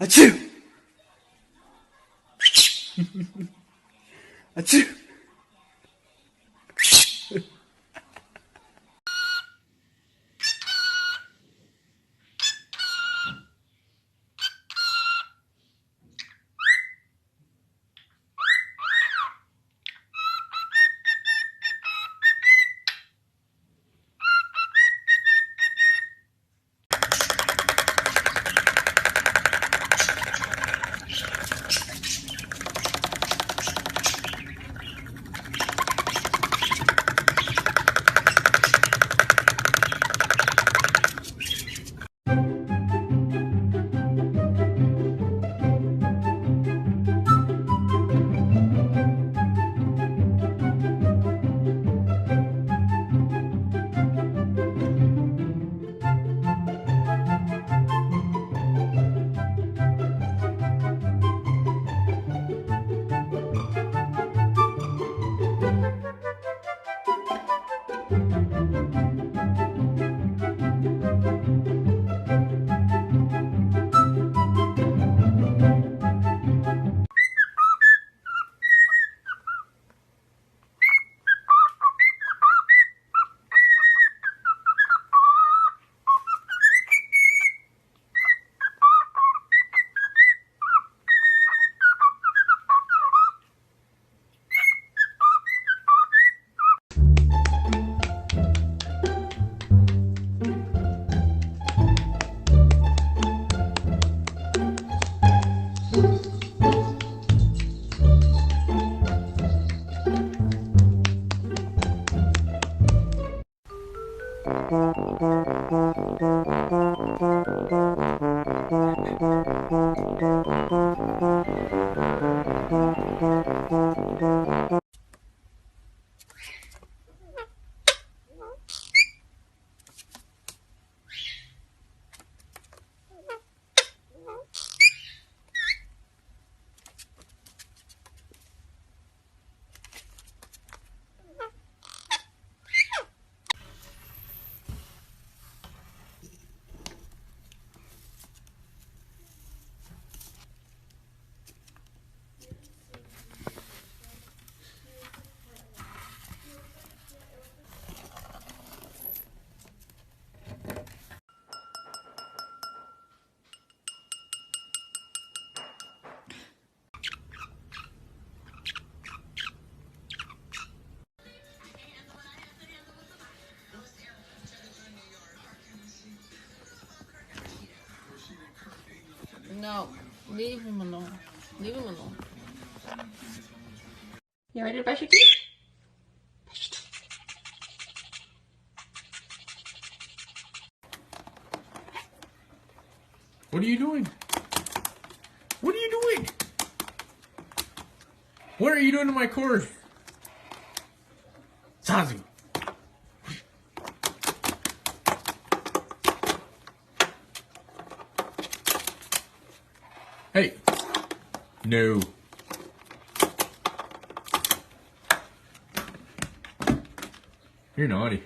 Achoo! Achoo! No, leave him alone. Leave him alone. You ready to brush your teeth? What are you doing? What are you doing? What are you doing to my cord? Sazu. Hey. No. You're naughty.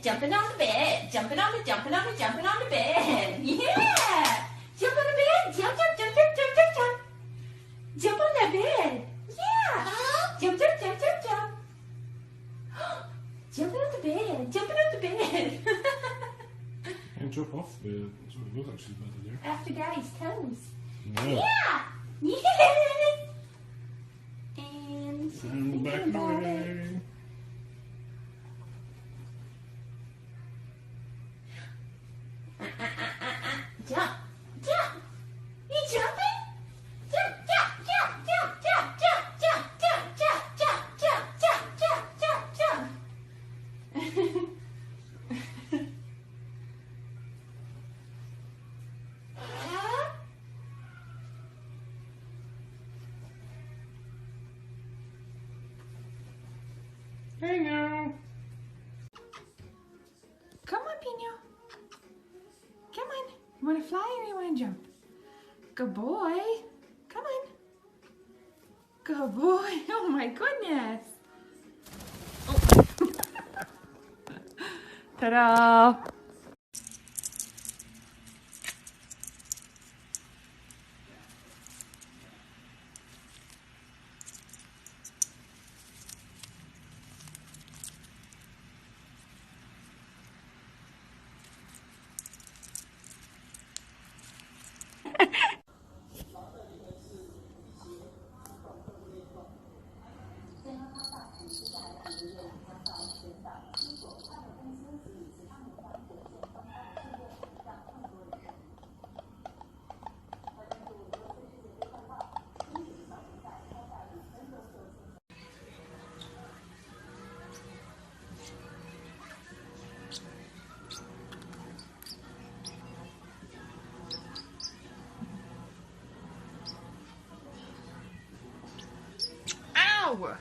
Jumping on the bed, jumping on the bed. Yeah! Jump on the bed, jump. Jump on that bed. Yeah! Jump. Jumping on the bed. And jump off the bed. That's what it looks like she's about to do. After Daddy's toes. No. Yeah! Yes! And she's And thinking back about it. away. Jump. You jumping? Jump. Hey now. Come on, Pino. Come on. You want to fly or you want to jump? Good boy. Come on. Good boy. Oh my goodness. Oh. Ta-da. Wow.